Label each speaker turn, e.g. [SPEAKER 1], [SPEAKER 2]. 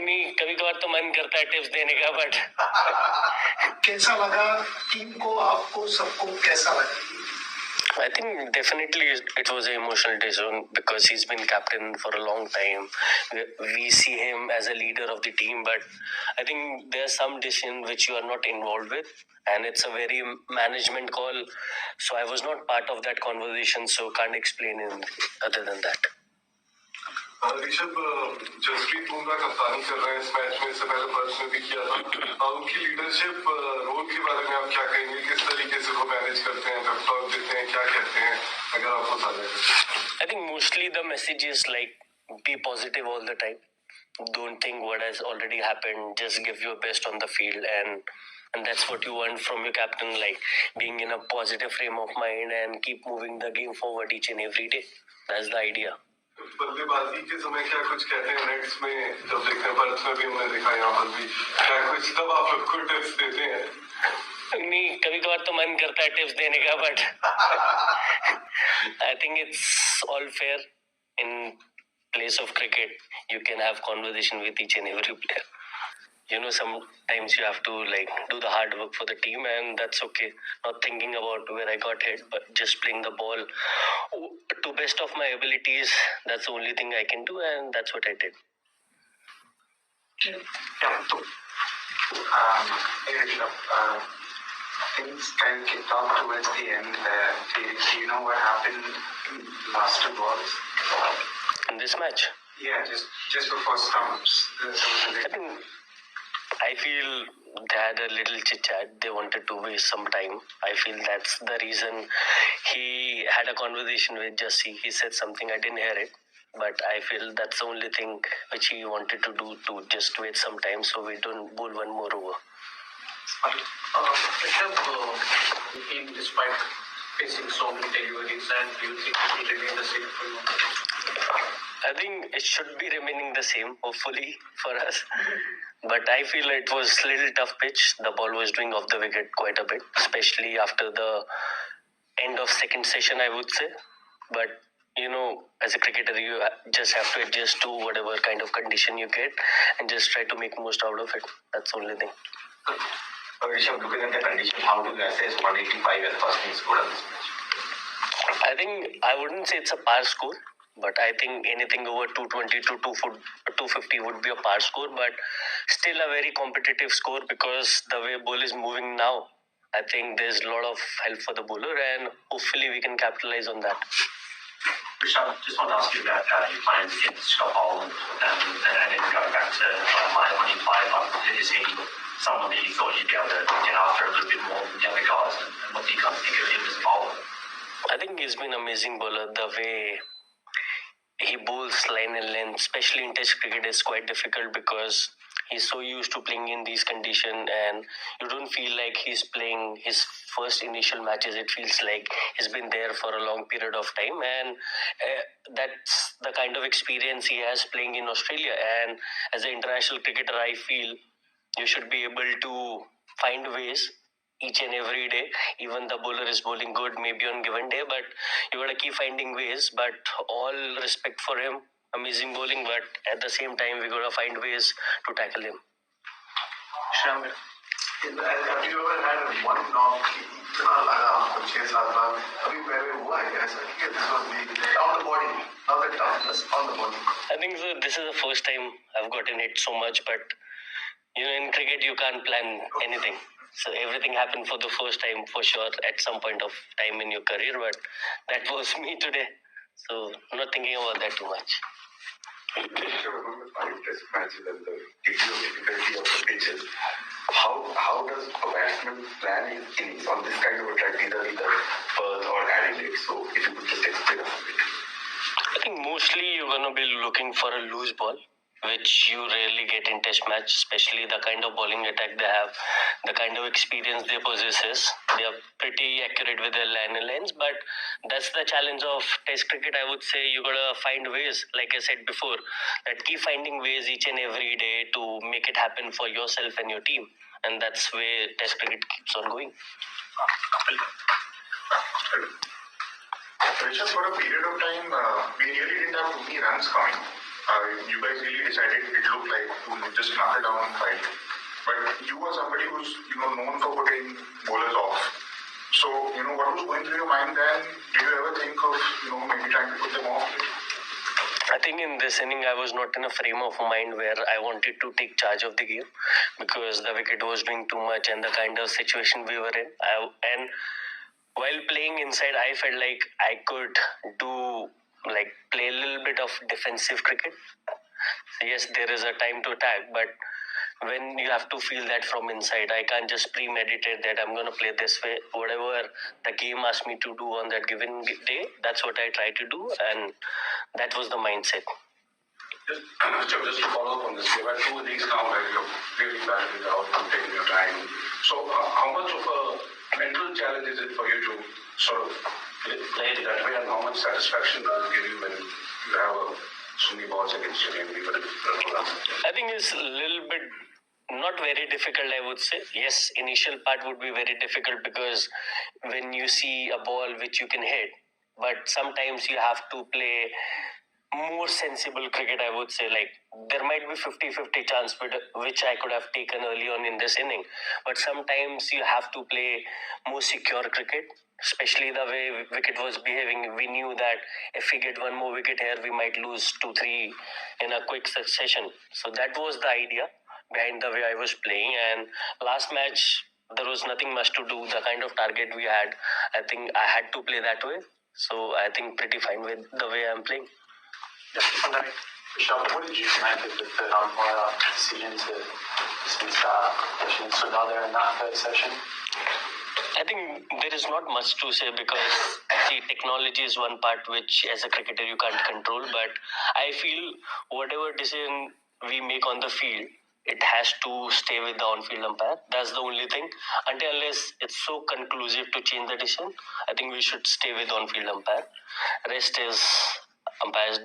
[SPEAKER 1] नहीं, कभी कभार तो मन करता है टिप्स देने का, बट
[SPEAKER 2] कैसा लगा टीम को, आपको सबको कैसा लगा?
[SPEAKER 1] I think definitely it was an emotional decision because he's been captain for a long time. We see him as a leader of the team, but I think there's some decision which you are not involved with, and it's a very management call. So I was not part of that conversation, so can't explain anything other than that.
[SPEAKER 3] Rishabh, Jasprit Bumrah कप्तानी कर रहे हैं इस match में, इससे पहले Perth में भी किया था। उनकी लीडरशिप रोल के बारे में आप क्या कहेंगे? किस तरीके से वो मैनेज करते हैं, पेप टॉक देते हैं, क्या कहते हैं, अगर आपको साझा करें?
[SPEAKER 1] I think mostly the message is like be positive all the time. Don't think what has already happened. Just give your best on the field, and that's what you want from your captain, like being in a positive frame of mind and keep moving the game forward each and every day. That's the idea.
[SPEAKER 3] बल्लेबाजी के समय क्या कुछ कहते हैं nets में? जब देखते हैं पर्थ में भी हमने देखा, यहाँ पर भी क्या कुछ तब आप लोग को टिप्स देते हैं?
[SPEAKER 1] नहीं, कभी कभार तो मन करता है टिप्स देने का, but I think it's all fair. In place of cricket, you can have conversation with each and every player. You know, sometimes you have to like do the hard work for the team, and that's okay. Not thinking about where I got hit, but just playing the ball to best of my abilities. That's the only thing I can do, and that's what I did.
[SPEAKER 4] Things kind of kicked off towards the end. Do you know what happened in the last two balls?
[SPEAKER 1] In this match?
[SPEAKER 4] Yeah, just before stumps.
[SPEAKER 1] I feel they had a little chit-chat. They wanted to waste some time. I feel that's the reason he had a conversation with Jussie. He said something, I didn't hear it. But I feel that's the only thing which he wanted to do, to just wait some time so we don't bowl one more over.
[SPEAKER 5] Even despite facing so many deliveries, and do you think it will remain the same for you?
[SPEAKER 1] I think it should be remaining the same, hopefully, for us. But I feel it was a little tough pitch. The ball was doing off the wicket quite a bit, especially after the end of second session, I would say. But, you know, as a cricketer, you just have to adjust to whatever kind of condition you get and just try to make most out of it. That's the only thing.
[SPEAKER 4] Rishabh, looking at the condition, how do you assess 185 as first inning score of this match?
[SPEAKER 1] I think I wouldn't say it's a par score, but I think anything over 220 to 250 would be a par score, but still a very competitive score because the way ball is moving now, I think there's a lot of help for the bowler, and hopefully we can capitalize on that.
[SPEAKER 5] Rishabh, just want to ask you about your plans against Stockholm, and then going back to my 185, is he someone that you thought you'd be able to get after a little bit more than the other guys, and what do you kind of think of him as a bowler?
[SPEAKER 1] I think he's been an amazing bowler. The way he bowls line and length, especially in Test cricket, is quite difficult because he's so used to playing in these conditions, and you don't feel like he's playing his first initial matches. It feels like he's been there for a long period of time, and that's the kind of experience he has playing in Australia. And as an international cricketer, I feel you should be able to find ways each and every day. Even the bowler is bowling good maybe on given day, but you gotta keep finding ways. But all respect for him, amazing bowling, but at the same time we gotta find ways to tackle him.
[SPEAKER 5] Shamir,
[SPEAKER 2] have you ever had one knock इतना लगा आपको 6-7 बार? अभी पहले हुआ है ऐसा कि this was the on the body, not the toughness, on the body?
[SPEAKER 1] I think so, this is the first time I've gotten hit so much, but you know, in cricket you can't plan anything. So everything happened for the first time for sure at some point of time in your career, but that was me today. So I'm not thinking about that too much.
[SPEAKER 3] Test matches and the degree of difficulty of the pitches. How does a batsman plan his innings on this kind of a track, either Perth or Adelaide? So if you could just explain a bit.
[SPEAKER 1] I think mostly you're gonna be looking for a loose ball, which you rarely get in Test match, especially the kind of bowling attack they have, the kind of experience they possess. They are pretty accurate with their line and lens, but that's the challenge of Test cricket. I would say you gotta find ways, like I said before, that keep finding ways each and every day to make it happen for yourself and your team, and that's where Test cricket keeps on going.
[SPEAKER 2] Rishabh, for a period of time, we really didn't have too many runs coming. You guys really decided it looked like to just knock it down and fight. But you are somebody who's known for putting bowlers off. So what was going through your mind then? Did you ever think of maybe trying to put them off?
[SPEAKER 1] I think in this inning, I was not in a frame of mind where I wanted to take charge of the game because the wicket was doing too much and the kind of situation we were in. And while playing inside, I felt like I could play a little bit of defensive cricket. Yes, there is a time to attack, but when you have to feel that from inside, I can't just premeditate that I'm going to play this way. Whatever the game asked me to do on that given day, that's what I try to do, and that was the mindset.
[SPEAKER 2] Just to follow up on this, you've had 2 innings now where you're really battled it out and taking your time. So, how much of a mental challenge is it for you to sort of play it that way, and how much satisfaction does it give you when you have so many balls against your game?
[SPEAKER 1] I think it's a little bit not very difficult, I would say. Yes, initial part would be very difficult because when you see a ball which you can hit, but sometimes you have to play more sensible cricket, I would say. Like, there might be 50-50 chance which I could have taken early on in this inning, but sometimes you have to play more secure cricket, especially the way wicket was behaving. We knew that if we get one more wicket here, we might lose 2-3 in a quick succession. So that was the idea behind the way I was playing. And last match, there was nothing much to do. The kind of target we had, I think I had to play that way. So I think pretty fine with the way I'm playing.
[SPEAKER 6] On the right, Rishabh, what did you make of the third umpire decision to dismiss Christian Sudhar there in that third session?
[SPEAKER 1] I think there is not much to say because see, technology is one part which as a cricketer you can't control, but I feel whatever decision we make on the field, it has to stay with the on-field umpire. That's the only thing. Unless it's so conclusive to change the decision, I think we should stay with on-field umpire. Rest is umpire's